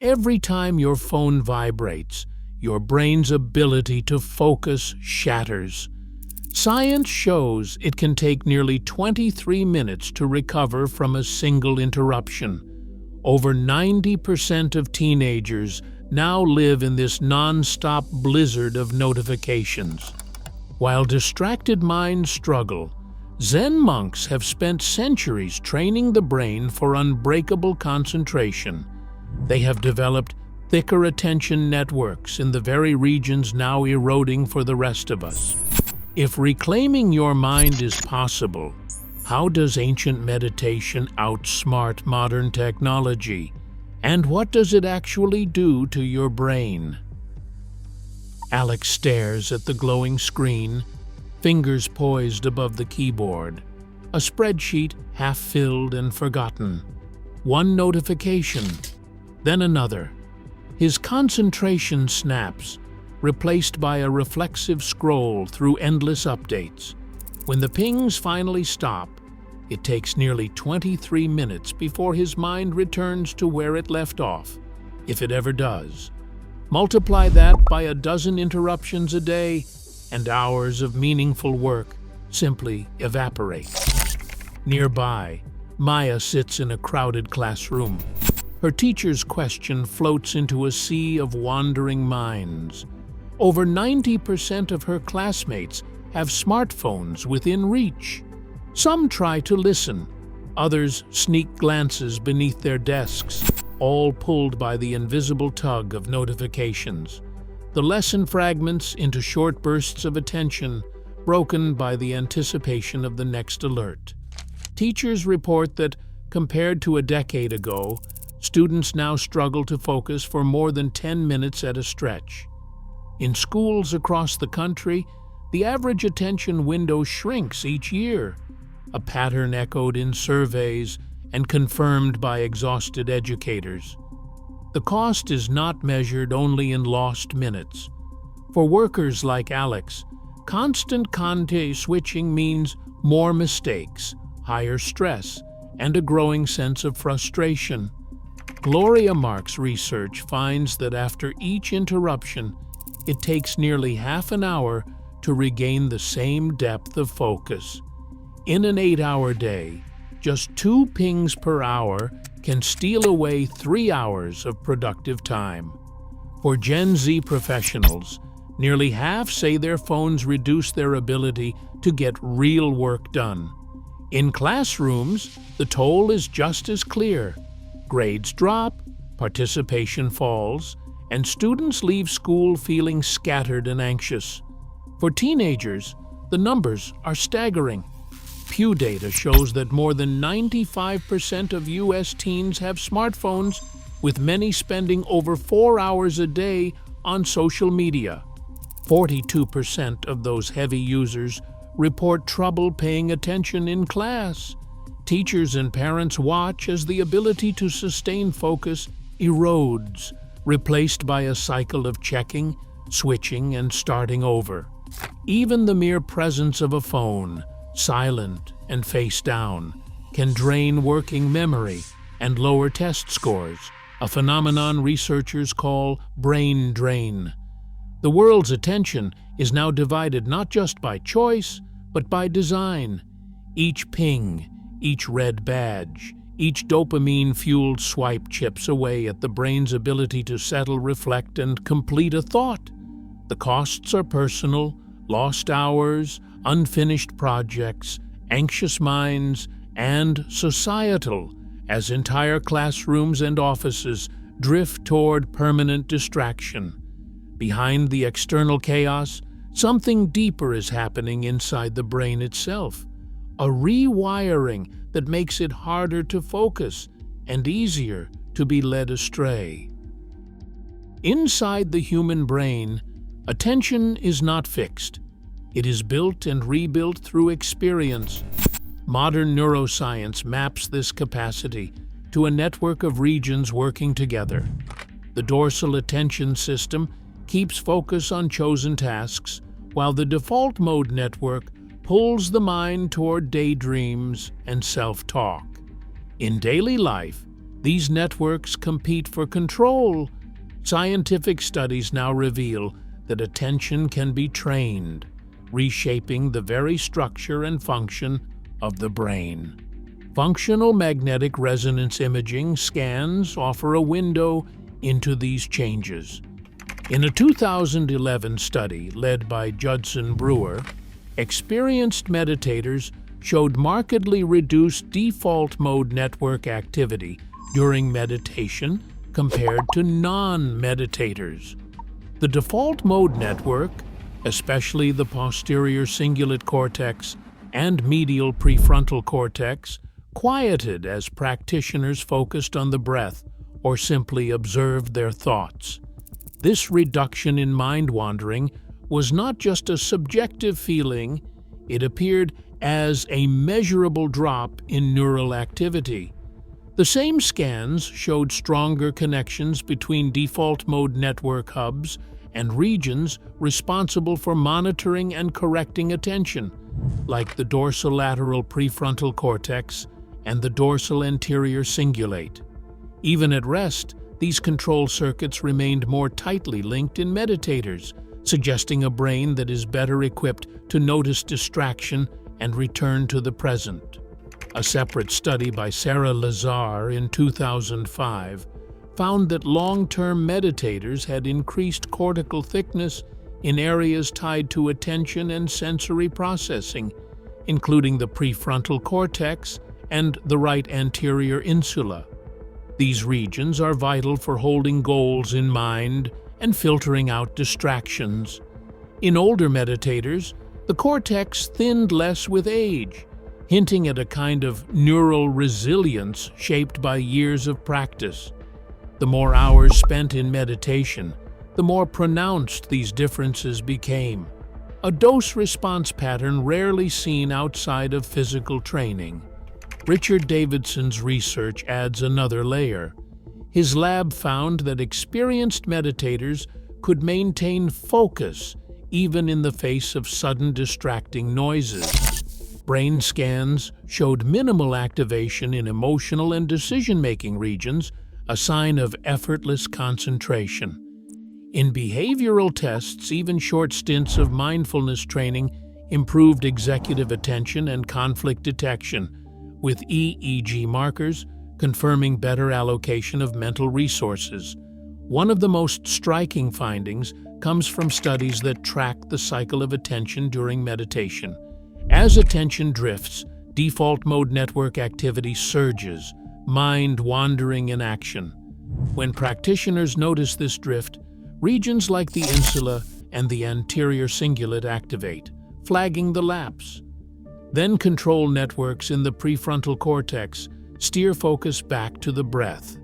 Every time your phone vibrates, your brain's ability to focus shatters. Science shows it can take nearly 23 minutes to recover from a single interruption. Over 90% of teenagers now live in this non-stop blizzard of notifications. While distracted minds struggle, Zen monks have spent centuries training the brain for unbreakable concentration. They have developed thicker attention networks in the very regions now eroding for the rest of us. If reclaiming your mind is possible, how does ancient meditation outsmart modern technology? And what does it actually do to your brain? Alex stares at the glowing screen, fingers poised above the keyboard, a spreadsheet half filled and forgotten. One notification, then another. His concentration snaps, replaced by a reflexive scroll through endless updates. When the pings finally stop, it takes nearly 23 minutes before his mind returns to where it left off, if it ever does. Multiply that by a dozen interruptions a day, and hours of meaningful work simply evaporate. Nearby, Maya sits in a crowded classroom. Her teacher's question floats into a sea of wandering minds. Over 90% of her classmates have smartphones within reach. Some try to listen, others sneak glances beneath their desks, all pulled by the invisible tug of notifications. The lesson fragments into short bursts of attention, broken by the anticipation of the next alert. Teachers report that, compared to a decade ago, students now struggle to focus for more than 10 minutes at a stretch. In schools across the country, the average attention window shrinks each year, a pattern echoed in surveys and confirmed by exhausted educators. The cost is not measured only in lost minutes. For workers like Alex, constant content switching means more mistakes, higher stress, and a growing sense of frustration. Gloria Mark's research finds that after each interruption, it takes nearly half an hour to regain the same depth of focus. In an 8-hour day, just 2 pings per hour can steal away 3 hours of productive time. For Gen Z professionals, nearly half say their phones reduce their ability to get real work done. In classrooms, the toll is just as clear. Grades drop, participation falls, and students leave school feeling scattered and anxious. For teenagers, the numbers are staggering. Pew data shows that more than 95% of U.S. teens have smartphones, with many spending over 4 hours a day on social media. 42% of those heavy users report trouble paying attention in class. Teachers and parents watch as the ability to sustain focus erodes, replaced by a cycle of checking, switching, and starting over. Even the mere presence of a phone, silent and face down, can drain working memory and lower test scores, a phenomenon researchers call brain drain. The world's attention is now divided not just by choice, but by design. Each ping, each red badge, each dopamine-fueled swipe chips away at the brain's ability to settle, reflect, and complete a thought. The costs are personal: lost hours, unfinished projects, anxious minds, and societal, as entire classrooms and offices drift toward permanent distraction. Behind the external chaos, something deeper is happening inside the brain itself, a rewiring that makes it harder to focus and easier to be led astray. Inside the human brain, attention is not fixed. It is built and rebuilt through experience. Modern neuroscience maps this capacity to a network of regions working together. The dorsal attention system keeps focus on chosen tasks, while the default mode network pulls the mind toward daydreams and self-talk. In daily life, These networks compete for control. Scientific studies now reveal that attention can be trained, reshaping the very structure and function of the brain. Functional magnetic resonance imaging scans offer a window into these changes. In a 2011 study led by Judson Brewer, experienced meditators showed markedly reduced default mode network activity during meditation compared to non-meditators. The default mode network, especially the posterior cingulate cortex and medial prefrontal cortex, quieted as practitioners focused on the breath or simply observed their thoughts. This reduction in mind wandering was not just a subjective feeling, it appeared as a measurable drop in neural activity. The same scans showed stronger connections between default mode network hubs and regions responsible for monitoring and correcting attention, like the dorsolateral prefrontal cortex and the dorsal anterior cingulate. Even at rest, these control circuits remained more tightly linked in meditators, suggesting a brain that is better equipped to notice distraction and return to the present. A separate study by Sarah Lazar in 2005 found that long-term meditators had increased cortical thickness in areas tied to attention and sensory processing, including the prefrontal cortex and the right anterior insula. These regions are vital for holding goals in mind and filtering out distractions. In older meditators, the cortex thinned less with age, hinting at a kind of neural resilience shaped by years of practice. The more hours spent in meditation, the more pronounced these differences became, a dose-response pattern rarely seen outside of physical training. Richard Davidson's research adds another layer. His lab found that experienced meditators could maintain focus even in the face of sudden distracting noises. Brain scans showed minimal activation in emotional and decision-making regions, a sign of effortless concentration. In behavioral tests, even short stints of mindfulness training improved executive attention and conflict detection, with EEG markers confirming better allocation of mental resources. One of the most striking findings comes from studies that track the cycle of attention during meditation. As attention drifts, default mode network activity surges, mind wandering in action. When practitioners notice this drift, regions like the insula and the anterior cingulate activate, flagging the lapse. Then control networks in the prefrontal cortex steer focus back to the breath.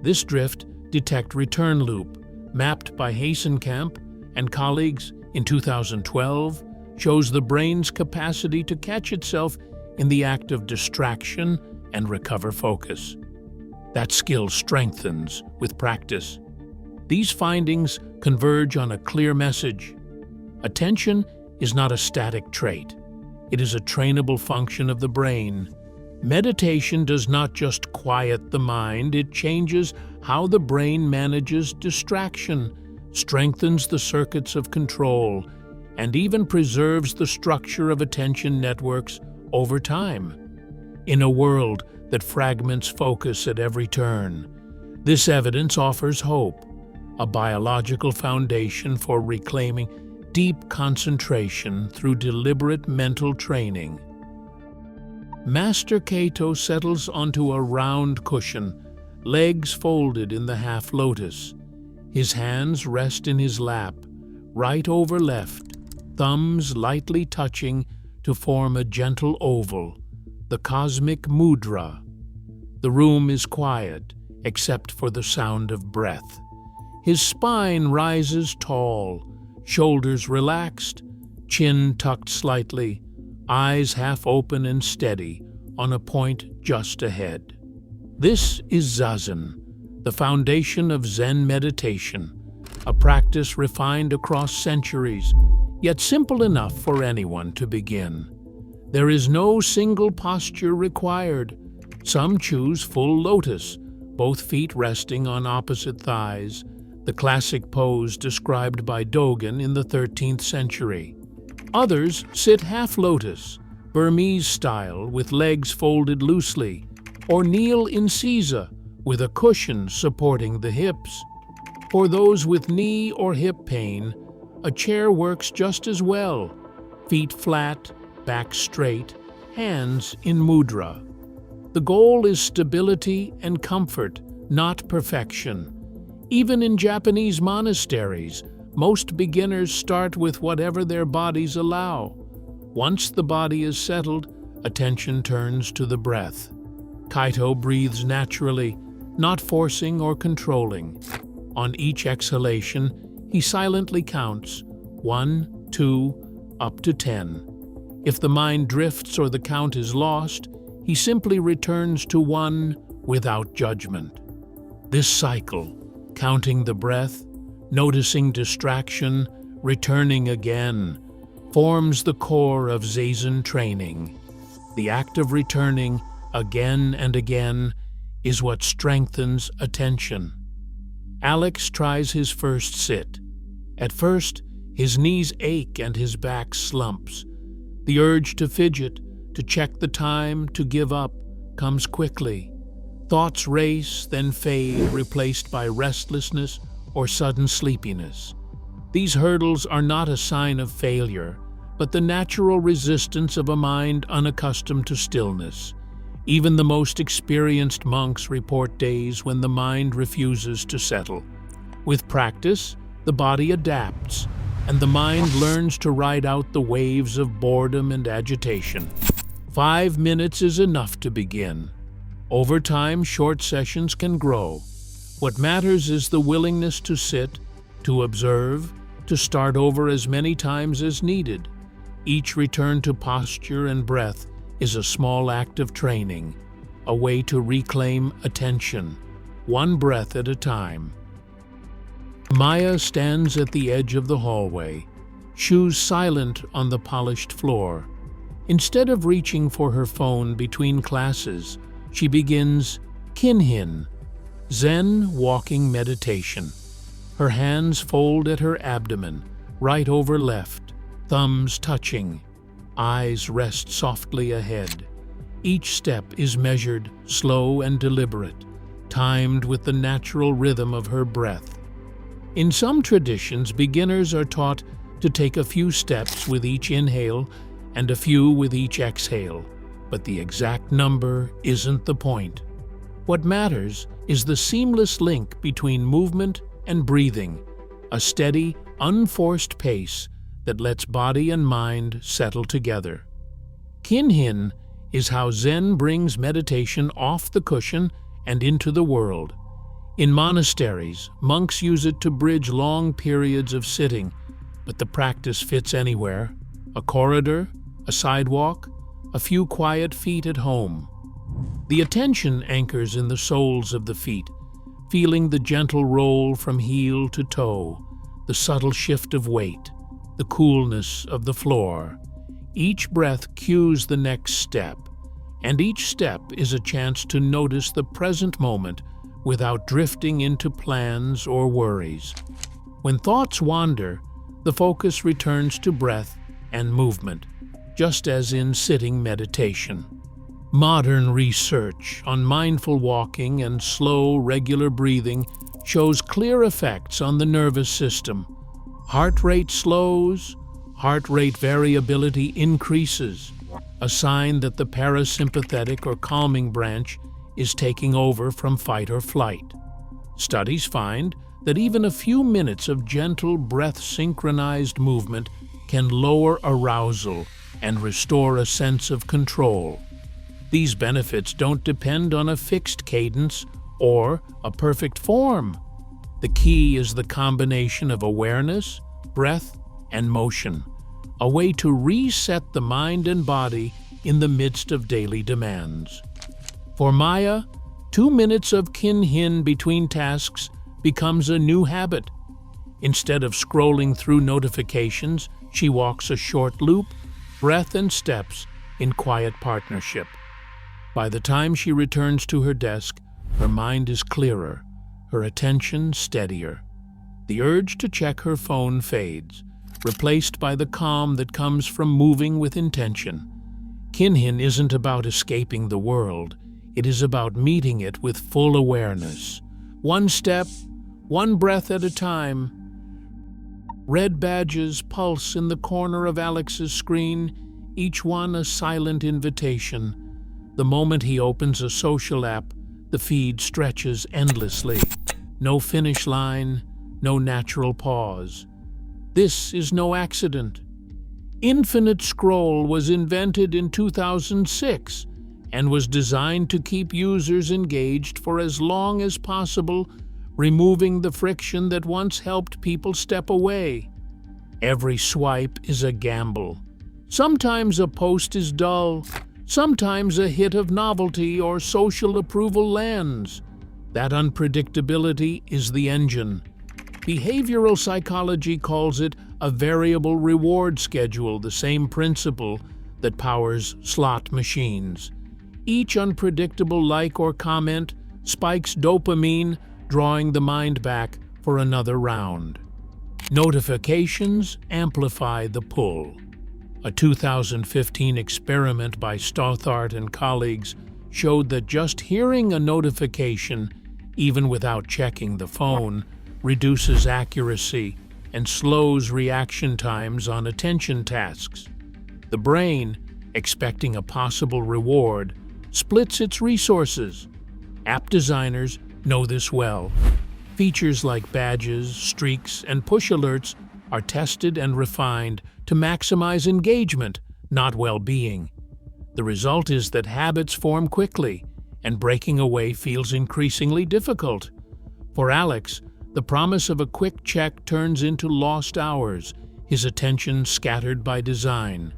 This drift detect return loop, mapped by Hasenkamp and colleagues in 2012, shows the brain's capacity to catch itself in the act of distraction and recover focus. That skill strengthens with practice. These findings converge on a clear message. Attention is not a static trait. It is a trainable function of the brain. Meditation does not just quiet the mind, it changes how the brain manages distraction, strengthens the circuits of control, and even preserves the structure of attention networks over time. In a world that fragments focus at every turn, this evidence offers hope, a biological foundation for reclaiming deep concentration through deliberate mental training. Master Kato settles onto a round cushion, legs folded in the half lotus. His hands rest in his lap, right over left, thumbs lightly touching to form a gentle oval, the cosmic mudra. The room is quiet, except for the sound of breath. His spine rises tall, shoulders relaxed, chin tucked slightly, eyes half open and steady, on a point just ahead. This is Zazen, the foundation of Zen meditation, a practice refined across centuries, yet simple enough for anyone to begin. There is no single posture required. Some choose full lotus, both feet resting on opposite thighs, the classic pose described by Dogen in the 13th century. Others sit half-lotus, Burmese style, with legs folded loosely, or kneel in seiza, with a cushion supporting the hips. For those with knee or hip pain, a chair works just as well. Feet flat, back straight, hands in mudra. The goal is stability and comfort, not perfection. Even in Japanese monasteries, most beginners start with whatever their bodies allow. Once the body is settled, attention turns to the breath. Kaito breathes naturally, not forcing or controlling. On each exhalation, he silently counts 1, 2, up to 10. If the mind drifts or the count is lost, he simply returns to 1 without judgment. This cycle, counting the breath, noticing distraction, returning again, forms the core of Zazen training. The act of returning again and again is what strengthens attention. Alex tries his first sit. At first, his knees ache and his back slumps. The urge to fidget, to check the time, to give up, comes quickly. Thoughts race, then fade, replaced by restlessness or sudden sleepiness. These hurdles are not a sign of failure, but the natural resistance of a mind unaccustomed to stillness. Even the most experienced monks report days when the mind refuses to settle. With practice, the body adapts, and the mind learns to ride out the waves of boredom and agitation. 5 minutes is enough to begin. Over time, short sessions can grow. What matters is the willingness to sit, to observe, to start over as many times as needed. Each return to posture and breath is a small act of training, a way to reclaim attention, one breath at a time. Maya stands at the edge of the hallway, shoes silent on the polished floor. Instead of reaching for her phone between classes, she begins Kinhin, Zen walking meditation. Her hands fold at her abdomen, right over left, thumbs touching. Eyes rest softly ahead. Each step is measured, slow and deliberate, timed with the natural rhythm of her breath. In some traditions, beginners are taught to take a few steps with each inhale and a few with each exhale, but the exact number isn't the point. What matters is the seamless link between movement and breathing, a steady, unforced pace that lets body and mind settle together. Kinhin is how Zen brings meditation off the cushion and into the world. In monasteries, monks use it to bridge long periods of sitting, but the practice fits anywhere: a corridor, a sidewalk, a few quiet feet at home. The attention anchors in the soles of the feet, feeling the gentle roll from heel to toe, the subtle shift of weight, the coolness of the floor. Each breath cues the next step, and each step is a chance to notice the present moment without drifting into plans or worries. When thoughts wander, the focus returns to breath and movement, just as in sitting meditation. Modern research on mindful walking and slow, regular breathing shows clear effects on the nervous system. Heart rate slows, heart rate variability increases, a sign that the parasympathetic or calming branch is taking over from fight or flight. Studies find that even a few minutes of gentle, breath-synchronized movement can lower arousal and restore a sense of control. These benefits don't depend on a fixed cadence or a perfect form. The key is the combination of awareness, breath, and motion, a way to reset the mind and body in the midst of daily demands. For Maya, 2 minutes of Kinhin between tasks becomes a new habit. Instead of scrolling through notifications, she walks a short loop, breath and steps in quiet partnership. By the time she returns to her desk, Her mind is clearer, her attention steadier. The urge to check her phone fades, replaced by the calm that comes from moving with intention. Kinhin isn't about escaping the world. It is about meeting it with full awareness. One step, one breath at a time. Red badges pulse in the corner of Alex's screen, each one a silent invitation. The moment he opens a social app, the feed stretches endlessly. No finish line, no natural pause. This is no accident. Infinite scroll was invented in 2006 and was designed to keep users engaged for as long as possible, removing the friction that once helped people step away. Every swipe is a gamble. Sometimes a post is dull, sometimes a hit of novelty or social approval lands. That unpredictability is the engine. Behavioral psychology calls it a variable reward schedule, the same principle that powers slot machines. Each unpredictable like or comment spikes dopamine, drawing the mind back for another round. Notifications amplify the pull. A 2015 experiment by Stothart and colleagues showed that just hearing a notification, even without checking the phone, reduces accuracy and slows reaction times on attention tasks. The brain, expecting a possible reward, splits its resources. App designers know this well. Features like badges, streaks, and push alerts are tested and refined to maximize engagement, not well-being. The result is that habits form quickly, and breaking away feels increasingly difficult. For Alex, the promise of a quick check turns into lost hours, his attention scattered by design.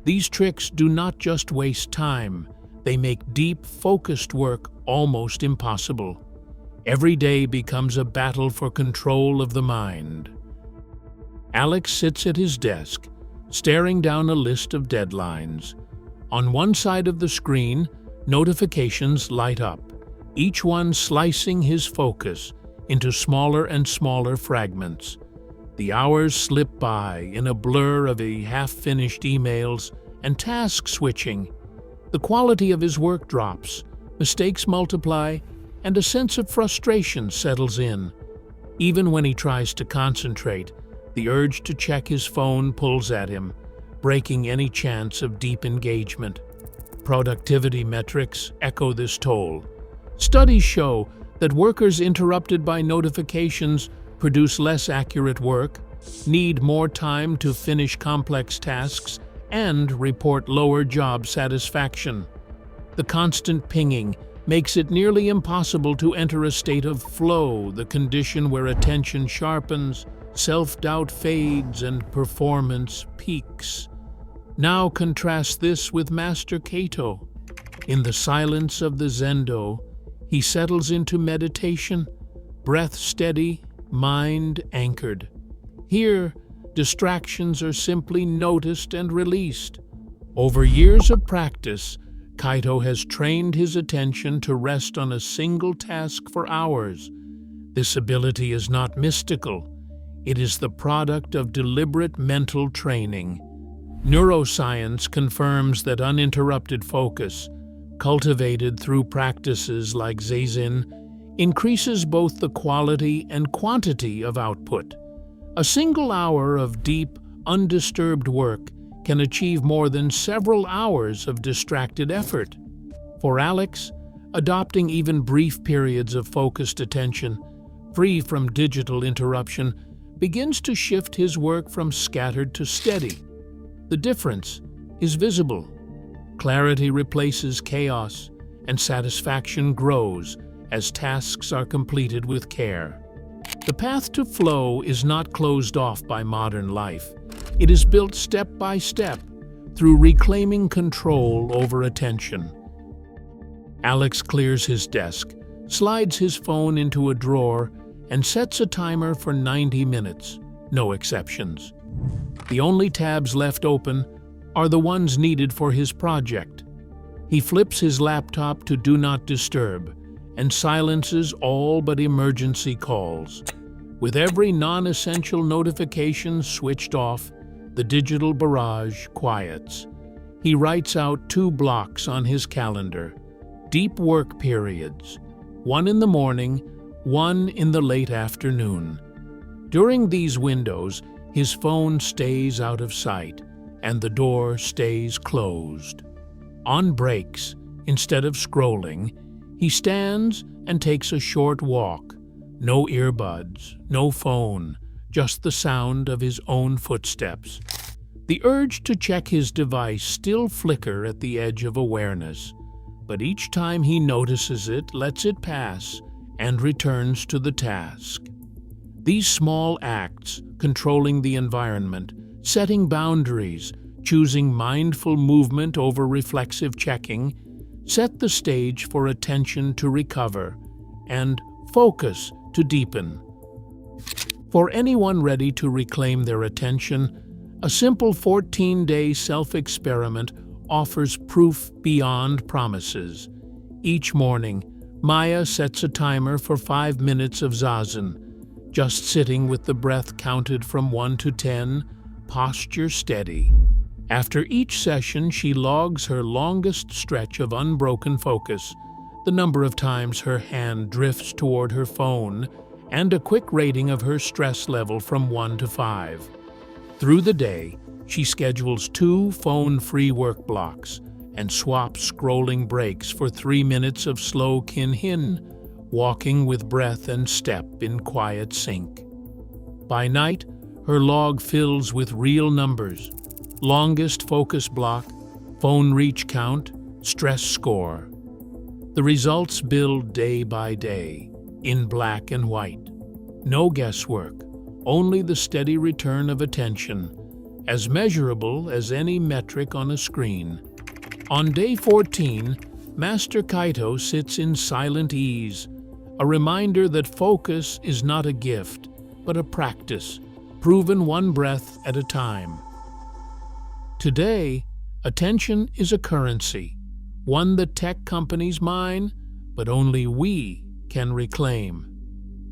These tricks do not just waste time, they make deep, focused work almost impossible. Every day becomes a battle for control of the mind. Alex sits at his desk, staring down a list of deadlines. On one side of the screen, notifications light up, each one slicing his focus into smaller and smaller fragments. The hours slip by in a blur of half-finished emails and task switching. The quality of his work drops, mistakes multiply, and a sense of frustration settles in. Even when he tries to concentrate, the urge to check his phone pulls at him, breaking any chance of deep engagement. Productivity metrics echo this toll. Studies show that workers interrupted by notifications produce less accurate work, need more time to finish complex tasks, and report lower job satisfaction. The constant pinging makes it nearly impossible to enter a state of flow, the condition where attention sharpens, self-doubt fades, and performance peaks. Now contrast this with Master Cato. In the silence of the Zendo, he settles into meditation, breath steady, mind anchored. Here, distractions are simply noticed and released. Over years of practice, Cato has trained his attention to rest on a single task for hours. This ability is not mystical. It is the product of deliberate mental training. Neuroscience confirms that uninterrupted focus, cultivated through practices like Zazen, increases both the quality and quantity of output. A single hour of deep, undisturbed work can achieve more than several hours of distracted effort. For Alex, adopting even brief periods of focused attention, free from digital interruption, begins to shift his work from scattered to steady. The difference is visible. Clarity replaces chaos, and satisfaction grows as tasks are completed with care. The path to flow is not closed off by modern life. It is built step by step through reclaiming control over attention. Alex clears his desk, slides his phone into a drawer, and sets a timer for 90 minutes, no exceptions. The only tabs left open are the ones needed for his project. He flips his laptop to Do Not Disturb and silences all but emergency calls. With every non-essential notification switched off, the digital barrage quiets. He writes out 2 blocks on his calendar, deep work periods, one in the morning, one in the late afternoon. During these windows, his phone stays out of sight, and the door stays closed. On breaks, instead of scrolling, he stands and takes a short walk. No earbuds, no phone, just the sound of his own footsteps. The urge to check his device still flicker at the edge of awareness, but each time he notices it, lets it pass, and returns to the task. These small acts, controlling the environment, setting boundaries, choosing mindful movement over reflexive checking, set the stage for attention to recover and focus to deepen. For anyone ready to reclaim their attention, a simple 14-day self-experiment offers proof beyond promises. Each morning, Maya sets a timer for 5 minutes of zazen, just sitting with the breath counted from 1 to 10, posture steady. After each session, she logs her longest stretch of unbroken focus, the number of times her hand drifts toward her phone, and a quick rating of her stress level from 1 to 5. Through the day, she schedules 2 phone-free work blocks and swaps scrolling breaks for 3 minutes of slow kin-hin, walking with breath and step in quiet sync. By night, her log fills with real numbers: longest focus block, phone reach count, stress score. The results build day by day, in black and white. No guesswork, only the steady return of attention, as measurable as any metric on a screen. On day 14, Master Kaito sits in silent ease, a reminder that focus is not a gift, but a practice, proven one breath at a time. Today, attention is a currency, one that tech companies mine, but only we can reclaim.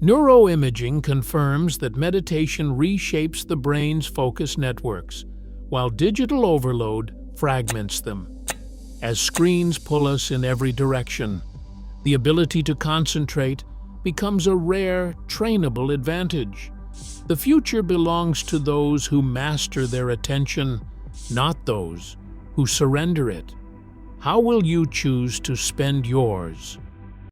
Neuroimaging confirms that meditation reshapes the brain's focus networks, while digital overload fragments them. As screens pull us in every direction, the ability to concentrate becomes a rare, trainable advantage. The future belongs to those who master their attention, not those who surrender it. How will you choose to spend yours?